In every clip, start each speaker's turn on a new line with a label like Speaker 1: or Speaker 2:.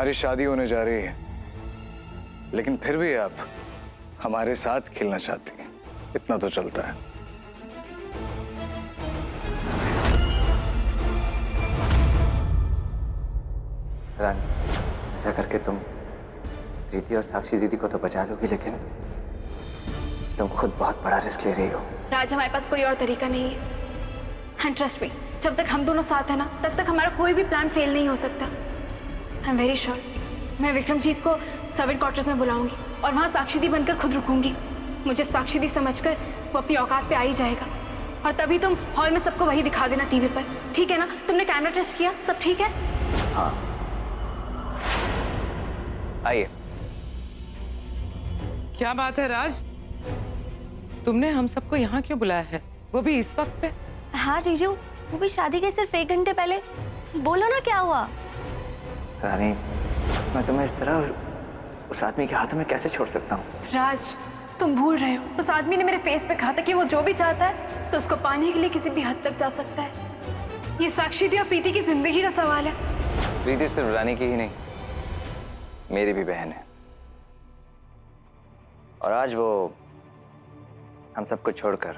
Speaker 1: हमारी शादी होने जा रही है, लेकिन फिर भी आप हमारे साथ खेलना चाहती हैं, इतना तो चलता है।
Speaker 2: रानी, ऐसा करके तुम प्रीति और साक्षी दीदी को तो बचा लोगी, लेकिन तुम खुद बहुत बड़ा रिस्क ले रही हो।
Speaker 3: राज, हमारे पास कोई और तरीका नहीं है। एंड ट्रस्ट मी, जब तक हम दोनों साथ हैं ना, तब तक हमारा कोई भी प्लान फेल नहीं हो सकता। I am very sure. मैं विक्रमजीत को सर्वेंट क्वार्टर्स में बुलाऊंगी और वहाँ साक्षी दी बनकर खुद रुकूंगी। मुझे साक्षी दी समझकर वो अपनी औकात पे आ ही जाएगा, और तभी तुम हॉल में सबको वही दिखा देना टीवी पर, ठीक है ना? तुमने कैमरा टेस्ट किया, सब ठीक है?
Speaker 2: हाँ, आइए।
Speaker 4: क्या बात है राज, तुमने हम सबको यहाँ क्यों बुलाया है, वो भी इस वक्त पे?
Speaker 5: हाँ जीजू, वो भी शादी के सिर्फ 1 घंटे पहले। बोलो ना क्या हुआ?
Speaker 2: रानी, मैं तुम्हें इस तरह उस आदमी के हाथों में कैसे छोड़ सकता हूँ?
Speaker 3: राज, तुम भूल रहे हो, उस आदमी ने मेरे फेस पे कहा था कि वो जो भी चाहता है तो उसको पाने के लिए किसी भी हद तक जा सकता है। ये साक्षी दी और प्रीति की जिंदगी का सवाल है।
Speaker 2: प्रीति सिर्फ रानी की ही नहीं, मेरी भी बहन है, और आज वो हम सबको छोड़कर,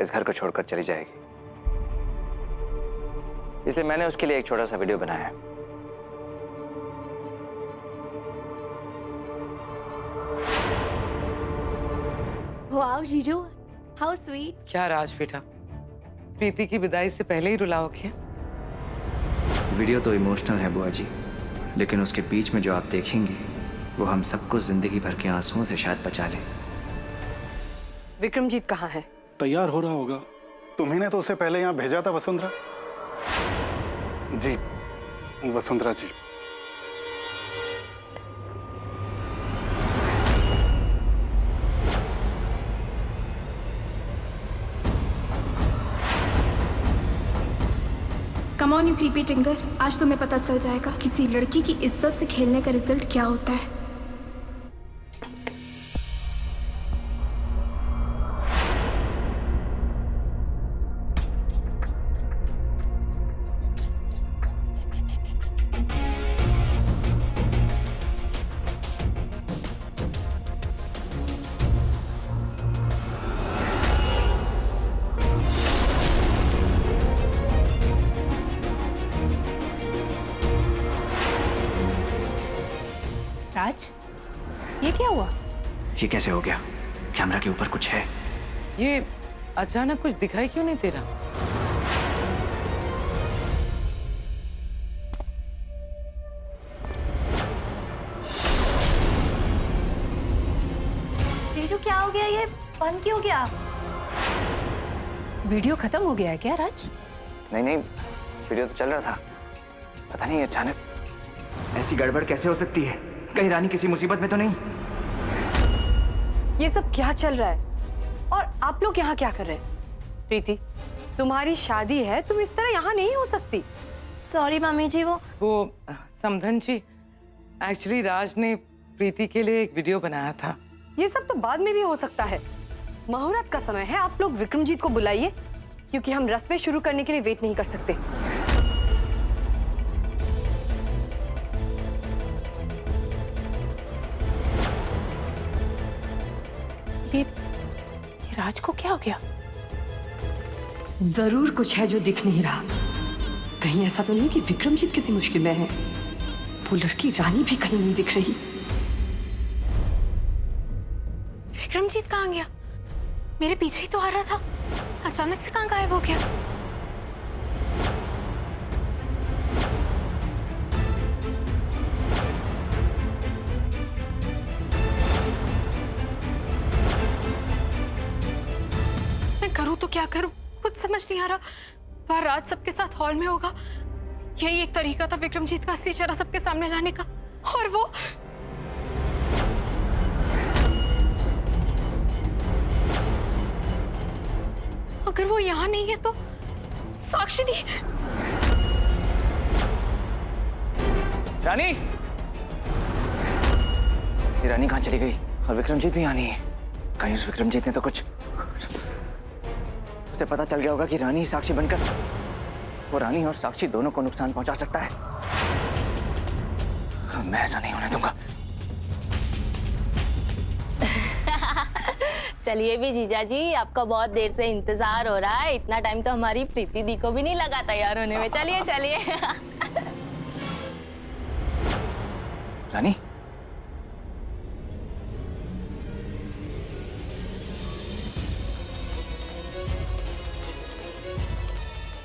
Speaker 2: इस घर को छोड़कर चली जाएगी। इसलिए मैंने उसके लिए एक छोटा सा वीडियो बनाया है।
Speaker 5: वाओ जीजू, हाउ स्वीट।
Speaker 4: क्या राज बेटा, प्रीति की विदाई से पहले ही रुलाओगे?
Speaker 2: वीडियो तो इमोशनल है बुआ जी, लेकिन उसके बीच में जो आप देखेंगे वो हम सबको जिंदगी भर के आंसुओं से शायद बचा ले।
Speaker 6: विक्रमजीत कहाँ है?
Speaker 7: तैयार हो रहा होगा। तुम्ही ने तो उसे पहले यहाँ भेजा था वसुंधरा जी। वसुंधरा जी,
Speaker 3: कम ऑन यू क्रीपी टिंगर, आज तुम्हें पता चल जाएगा किसी लड़की की इज्जत से खेलने का रिजल्ट क्या होता है।
Speaker 6: राज, ये क्या हुआ?
Speaker 2: ये कैसे हो गया? कैमरा के ऊपर कुछ है।
Speaker 4: ये अचानक कुछ दिखाई क्यों नहीं दे रहा?
Speaker 5: जीजू क्या हो गया, ये बंद क्यों गया?
Speaker 6: वीडियो खत्म हो गया है क्या राज?
Speaker 2: नहीं नहीं, वीडियो तो चल रहा था। पता नहीं अचानक ऐसी गड़बड़ कैसे हो सकती है। कहीं रानी किसी मुसीबत में तो नहीं?
Speaker 6: ये सब क्या चल रहा है और आप लोग यहाँ क्या कर रहे हैं? प्रीति, तुम्हारी शादी है, तुम इस तरह यहाँ नहीं हो सकती।
Speaker 5: सॉरी मम्मी जी,
Speaker 4: वो समधन जी, एक्चुअली राज ने प्रीति के लिए एक वीडियो बनाया था।
Speaker 6: ये सब तो बाद में भी हो सकता है। मुहूर्त का समय है, आप लोग विक्रमजीत को बुलाइए, क्योंकि हम रस्में शुरू करने के लिए वेट नहीं कर सकते। ये राज को क्या हो गया? जरूर कुछ है जो दिख नहीं रहा। कहीं ऐसा तो नहीं कि विक्रमजीत किसी मुश्किल में है? वो लड़की रानी भी कहीं नहीं दिख रही।
Speaker 3: विक्रमजीत कहाँ गया? मेरे पीछे ही तो आ रहा था, अचानक से कहाँ गायब हो गया? मैं करूँ तो क्या करूँ, कुछ समझ नहीं आ रहा। वह रात सबके साथ हॉल में होगा, यही एक तरीका था विक्रमजीत का असली चेहरा सबके सामने लाने का। और वो अगर वो यहाँ नहीं है तो साक्षी दी।
Speaker 2: रानी, ये रानी कहाँ चली गई? और विक्रमजीत भी यहाँ नहीं है। कहीं उस विक्रमजीत ने तो कुछ, उसे पता चल गया होगा कि रानी साक्षी बनकर वो रानी और साक्षी दोनों को नुकसान पहुंचा सकता है। मैं ऐसा नहीं होने दूंगा।
Speaker 5: चलिए भी जीजा जी, आपका बहुत देर से इंतजार हो रहा है। इतना टाइम तो हमारी प्रीति दी को भी नहीं लगा तैयार होने में। चलिए चलिए।
Speaker 2: रानी,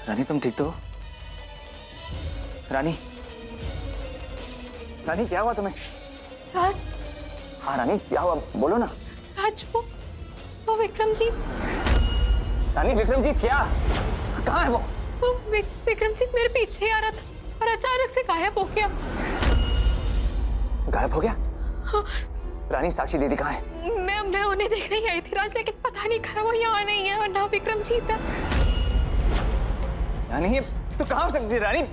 Speaker 2: रानी तुम ठीक तो हो? रानी, रानी क्या हुआ तुम्हें?
Speaker 5: राज,
Speaker 2: हाँ रानी क्या हुआ, बोलो ना।
Speaker 5: राज वो विक्रमजीत।
Speaker 2: रानी विक्रमजीत क्या? कहाँ है वो?
Speaker 5: विक्रमजीत मेरे पीछे ही आ रहा था और अचानक से गायब हो गया।
Speaker 2: गायब हो गया? हाँ। रानी साक्षी दीदी कहाँ है?
Speaker 5: मैं उन्हें देखने ही आई थी राज, लेकिन पता नहीं कहाँ, वो यहाँ नहीं है और ना विक्रमजीत है।
Speaker 2: रानी तो कहाँ हो सकती है रानी?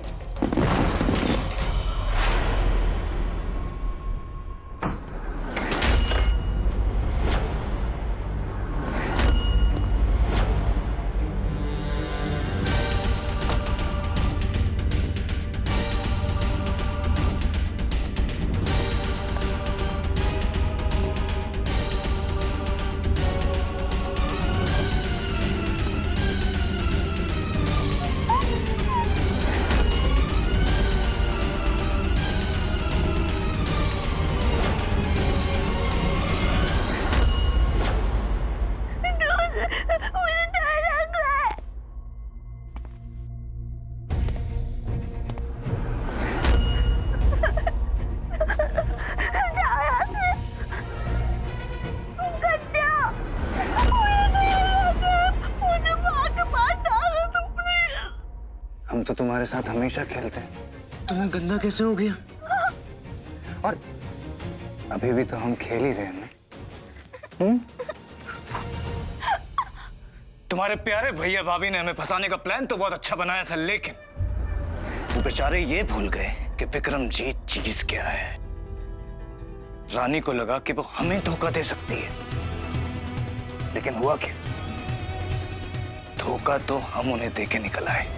Speaker 1: हम तो तुम्हारे साथ हमेशा खेलते हैं, तुम्हें गंदा कैसे हो गया? और अभी भी तो हम खेल ही रहे हैं ना। तुम्हारे प्यारे भैया भाभी ने हमें फंसाने का प्लान तो बहुत अच्छा बनाया था, लेकिन वो बेचारे ये भूल गए कि विक्रमजीत चीज क्या है। रानी को लगा कि वो हमें धोखा दे सकती है, लेकिन हुआ क्या? धोखा तो हम उन्हें देके निकल आए।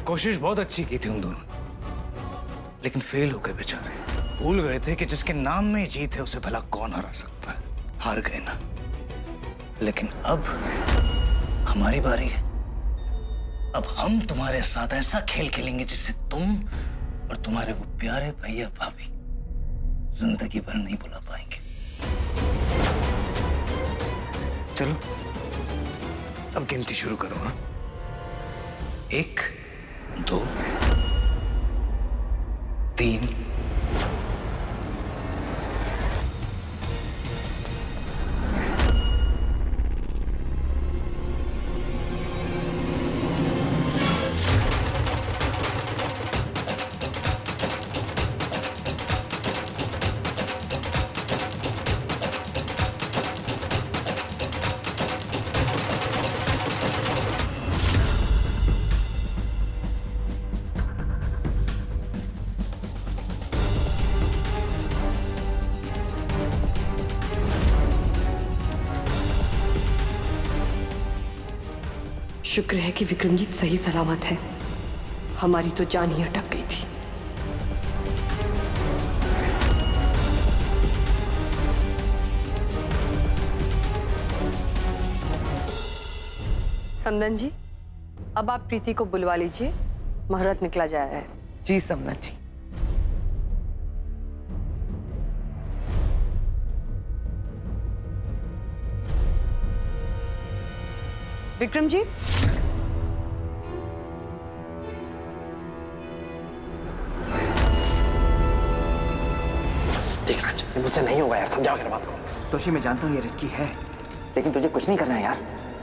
Speaker 1: कोशिश बहुत अच्छी की थी उन दोनों ने, लेकिन फेल हो गए बेचारे। भूल गए थे कि जिसके नाम में जीत है उसे भला कौन हरा सकता है। हार गए ना। लेकिन अब हमारी बारी है। अब हम तुम्हारे साथ ऐसा खेल खेलेंगे जिससे तुम और तुम्हारे वो प्यारे भैया भाभी जिंदगी भर नहीं भुला पाएंगे। चलो अब गिनती शुरू करो। हाँ, 1 2 3
Speaker 6: शुक्र है कि विक्रमजीत सही सलामत है, हमारी तो जान ही अटक गई थी। समदन जी, अब आप प्रीति को बुलवा लीजिए, मुहूर्त निकला जा रहा है।
Speaker 4: जी समदन जी।
Speaker 6: विक्रमजीत,
Speaker 2: देख राज, ये मुझसे नहीं होगा यार, समझाओ मेरे बात को। तोशी मैं जानता हूँ ये रिस्की है, लेकिन तुझे कुछ नहीं करना है यार।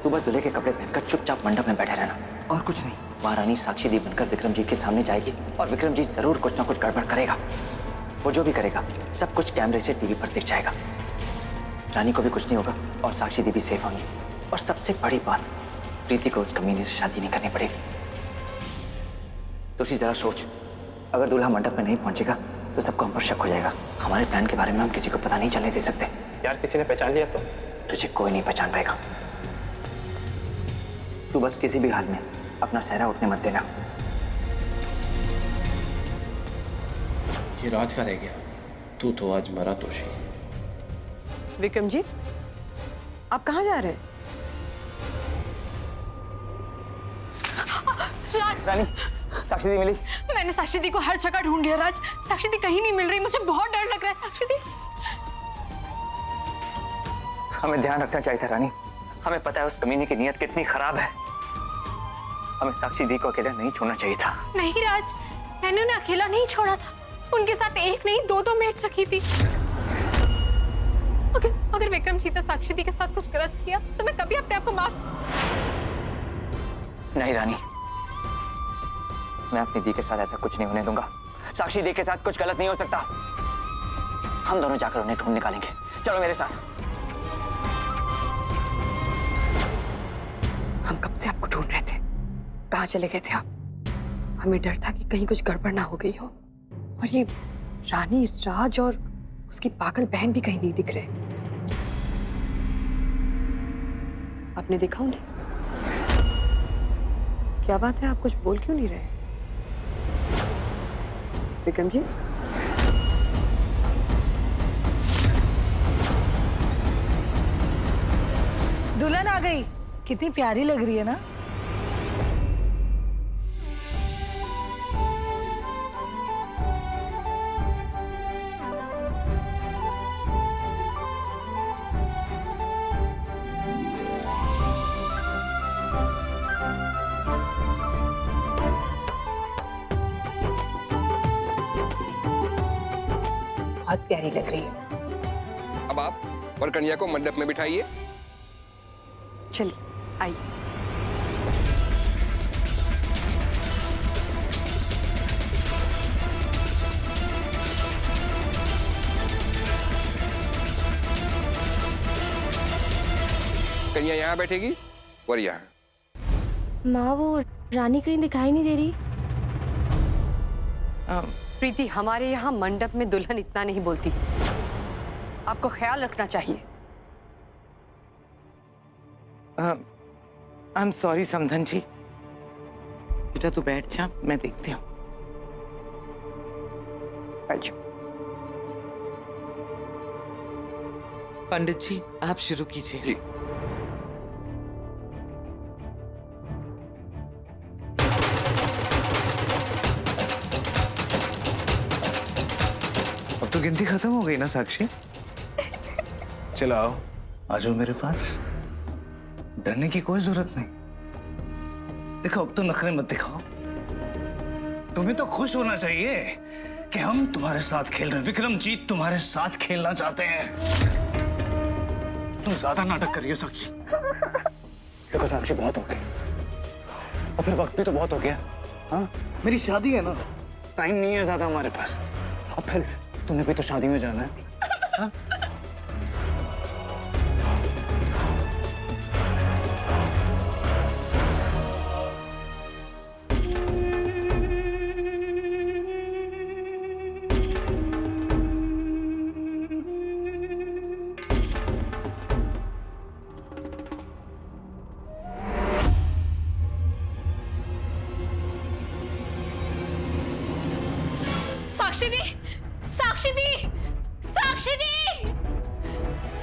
Speaker 2: तू बस दूल्हे के कपड़े पहनकर चुपचाप मंडप में बैठे रहना और कुछ नहीं। वहाँ रानी साक्षी दी बनकर विक्रमजीत के सामने जाएगी और विक्रमजीत जरूर कुछ ना कुछ गड़बड़ करेगा। वो जो भी करेगा सब कुछ कैमरे से टीवी पर दिख जाएगा। रानी को भी कुछ नहीं होगा और साक्षी दी भी सेफ होंगी। और सबसे बड़ी बात, प्रीति को उस कमीने से शादी नहीं करनी पड़ेगी। तो उसी जरा सोच, अगर दूल्हा मंडप में नहीं पहुंचेगा तो सबको हम पर शक हो जाएगा। हमारे प्लान के बारे में हम किसी को पता नहीं चलने दे सकते।
Speaker 8: यार किसी ने पहचान लिया तो?
Speaker 2: तुझे कोई नहीं पहचान पाएगा। तू बस किसी भी हाल में अपना सहरा उठने मत देना।
Speaker 8: ये राज का रह गया, तू तो आज मरा तोशी।
Speaker 6: विक्रमजीत, आप कहाँ जा रहे हैं?
Speaker 3: राज,
Speaker 2: रानी, साक्षी दी मिली?
Speaker 3: मैंने साक्षी दी को हर जगह ढूंढ लिया राज, साक्षी दी कहीं नहीं मिल रही, मुझे बहुत डर लग रहा है। साक्षी दी,
Speaker 2: हमें ध्यान रखना चाहिए था रानी। हमें पता है उस कमीने की नीयत कितनी खराब है। हमें साक्षी दी को अकेला नहीं छोड़ना चाहिए था।
Speaker 3: नहीं राज, मैंने उन्हें अकेला नहीं छोड़ा था, उनके साथ एक नहीं दो मेट्स रखी थी। अगर विक्रमजीत ने साक्षी दी के साथ कुछ गलत किया तो मैं कभी अपने आप को माफ
Speaker 2: नहीं रानी, मैं अपनी दी के साथ ऐसा कुछ नहीं होने दूंगा। साक्षी दी के साथ कुछ गलत नहीं हो सकता। हम दोनों जाकर उन्हें ढूंढ निकालेंगे। चलो मेरे साथ।
Speaker 6: हम कब से आपको ढूंढ रहे थे, कहाँ चले गए थे आप? हमें डर था कि कहीं कुछ गड़बड़ ना हो गई हो। और ये रानी, राज और उसकी पागल बहन भी कहीं नहीं दिख रहे। आपने देखा उन्हें? क्या बात है, आप कुछ बोल क्यों नहीं रहे? विक्रमजीत,
Speaker 9: दुल्हन आ गई, कितनी प्यारी लग रही है ना।
Speaker 6: बहुत प्यारी लग रही है।
Speaker 10: अब आप वर कन्या को मंडप में बिठाइए।
Speaker 6: चलिए आइए।
Speaker 10: कन्या यहाँ बैठेगी, वर यहाँ।
Speaker 5: माँ, वो रानी कहीं दिखाई नहीं दे रही।
Speaker 6: प्रीति, हमारे यहाँ मंडप में दुल्हन इतना नहीं बोलती, आपको ख्याल रखना चाहिए।
Speaker 4: आई एम सॉरी समधन जी। बेटा तू बैठ जा, मैं देखती हूँ। पंडित जी आप शुरू कीजिए।
Speaker 10: जी।
Speaker 1: अब तो गिनती खत्म हो गई ना साक्षी? चलो आओ, आ जाओ मेरे पास। डरने की कोई जरूरत नहीं। देखो अब तो नखरे मत दिखाओ। तुम्हें तो खुश होना चाहिए कि हम तुम्हारे साथ खेल रहे हैं। विक्रमजीत तुम्हारे साथ खेलना चाहते हैं। तुम ज्यादा नाटक करिए साक्षी। देखो साक्षी, बहुत हो गया और फिर वक्त भी तो बहुत हो गया। हाँ, मेरी शादी है ना, टाइम नहीं है ज्यादा हमारे पास। और फिर तुम्हें भी तो शादी में जाना है। हाँ?
Speaker 3: साक्षी दी, साक्षी दी, साक्षी दी!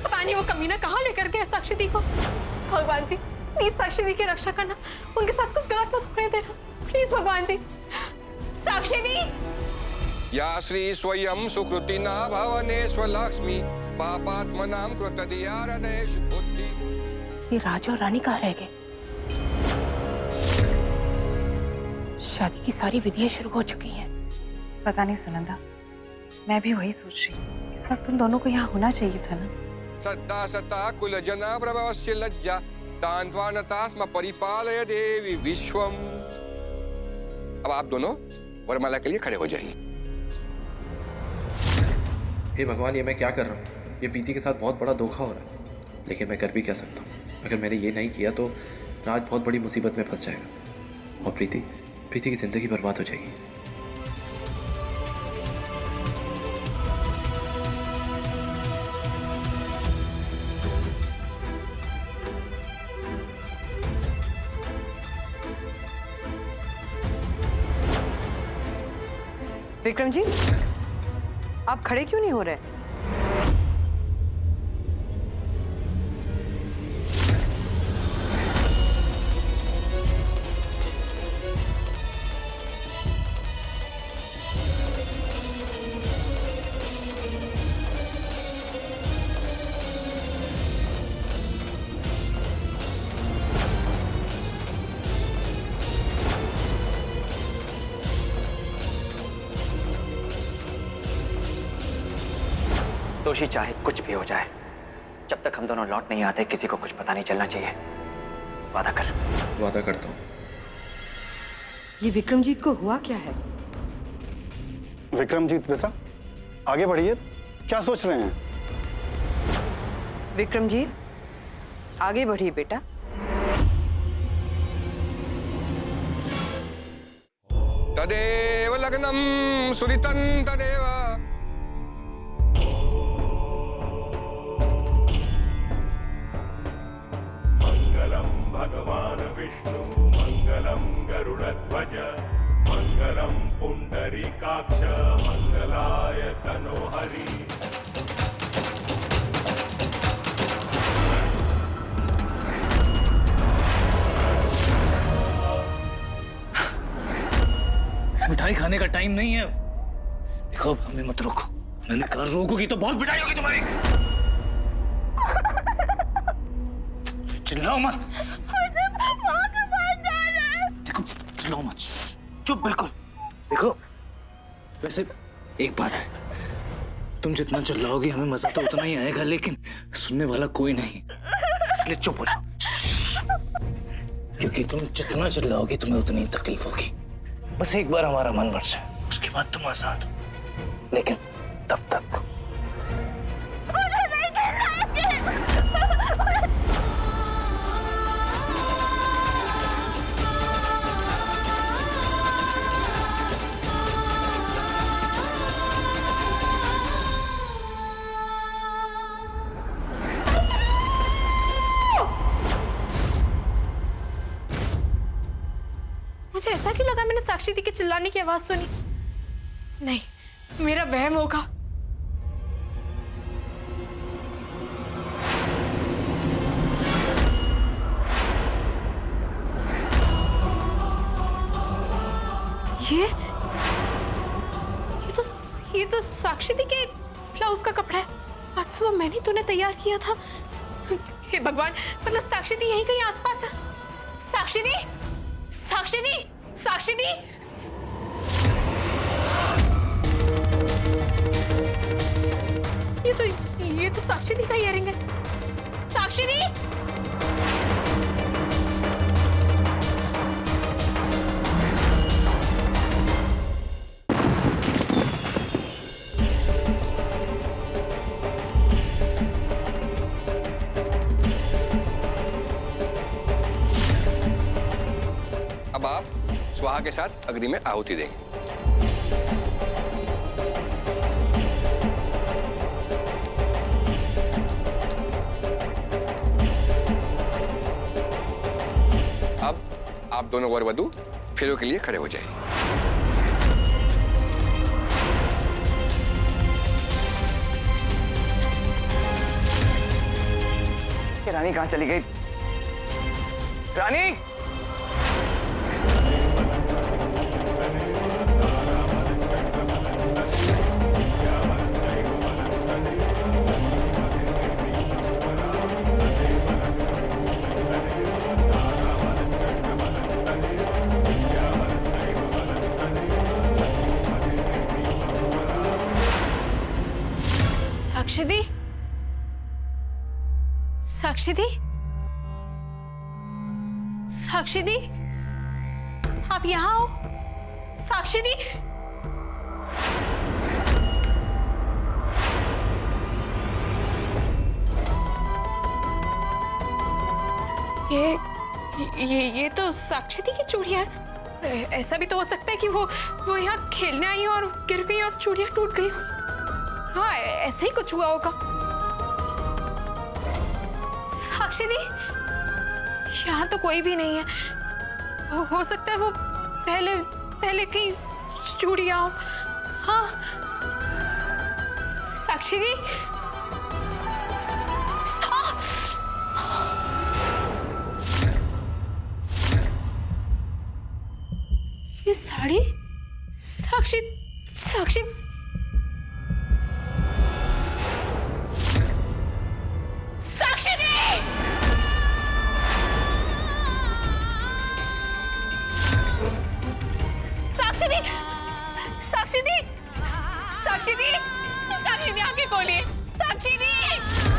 Speaker 3: पता नहीं वो कमीना कहाँ लेकर गया साक्षी दी को। भगवान जी प्लीज साक्षी दी की रक्षा करना, उनके साथ कुछ गलत मत होने देना, प्लीज भगवान जी। साक्षी दी!
Speaker 10: या श्री स्वयं सुकृतिना भवने स्वलक्ष्मी पापात्मनां कृतदियारदेश बुद्धि।
Speaker 9: ये राज और रानी कहाँ रह गए? शादी की सारी विधियां शुरू हो चुकी हैं।
Speaker 11: पता नहीं सुनंदा, मैं भी वही सोच रही हूँ। इस वक्त तुम दोनों को यहाँ होना चाहिए था ना।
Speaker 10: सत्ता सत्ता कुल जना प्रभवस्य लज्जा तान्त्वानता स्म परिपालय देवी विश्वम। अब आप दोनों वरमाला के लिए खड़े हो जाइए।
Speaker 8: हे भगवान, ये मैं क्या कर रहा हूँ? ये प्रीति के साथ बहुत बड़ा धोखा हो रहा है, लेकिन मैं कर भी क्या सकता हूँ? अगर मैंने ये नहीं किया तो राज बहुत बड़ी मुसीबत में फंस जाएगा और प्रीति की जिंदगी बर्बाद हो जाएगी।
Speaker 6: विक्रम जी, आप खड़े क्यों नहीं हो रहे?
Speaker 2: दोषी चाहे कुछ भी हो जाए, जब तक हम दोनों लौट नहीं आते किसी को कुछ पता नहीं चलना चाहिए। वादा कर।
Speaker 8: वादा करता हूँ।
Speaker 6: ये विक्रमजीत को हुआ क्या है?
Speaker 7: विक्रमजीत बेटा, आगे बढ़िए, क्या सोच रहे हैं?
Speaker 6: विक्रमजीत, आगे बढ़िए बेटा।
Speaker 10: तदेव लग्नम सुरितं तदेव।
Speaker 12: भगवान विष्णु मंगलम गरुड़ध्वज मंगलम पुंडरीकाक्ष मंगलाय तनोहरि।
Speaker 1: मिठाई खाने का टाइम नहीं है। देखो, अब हमें मत रोको। मैंने कहा रोकोगी तो बहुत पिटाई होगी तुम्हारी। चिल्लाओ मत। देखो, चिल्लाओ मत, चुप बिल्कुल। देखो, वैसे एक बात है, तुम जितना चिल्लाओगी हमें मजा तो उतना ही आएगा, लेकिन सुनने वाला कोई नहीं, इसलिए चुप हो जाओ। क्योंकि तुम जितना चिल्लाओगी तुम्हें उतनी तकलीफ होगी। बस एक बार हमारा मन भर जाए, उसके बाद तुम आजाद हो, लेकिन तब तक
Speaker 3: मुझे ऐसा क्यों लगा मैंने साक्षी दी के चिल्लाने की आवाज सुनी? नहीं, मेरा वहम होगा। ये तो साक्षी दी के ब्लाउज का कपड़ा है। आज सुबह मैंने तूने तैयार किया था। हे भगवान, मतलब साक्षी दी यहीं कहीं आसपास है। साक्षी दी, साक्षी दी, साक्षी दी। ये तो साक्षी दी का इयरिंग है। साक्षी दी,
Speaker 10: अब आप स्वाहा के साथ अग्नि में आहुति देंगे। अब आप दोनों वर वधू फेरों के लिए खड़े हो जाइए।
Speaker 2: रानी कहाँ चली गई? रानी!
Speaker 3: साक्षी दी, साक्षी दी, साक्षी दी, आप यहाँ हो? साक्षी दी, ये तो साक्षी दी की चूड़ियां हैं। ऐसा भी तो हो सकता है कि वो यहाँ खेलने आई हो और गिर गई और चूड़ियां टूट गई हो। हाँ, ऐसा ही कुछ हुआ होगा। साक्षी दी, यहाँ तो कोई भी नहीं है। हो सकता है वो पहले कहीं चूड़ियां हो। हाँ, साक्षी दी, ये साड़ी साक्षी साक्षी साक्षी दी, साक्षी दी, साक्षी दी, साक्षी दी, साक्षी दी, आंखें खोलिए। साक्षी दी।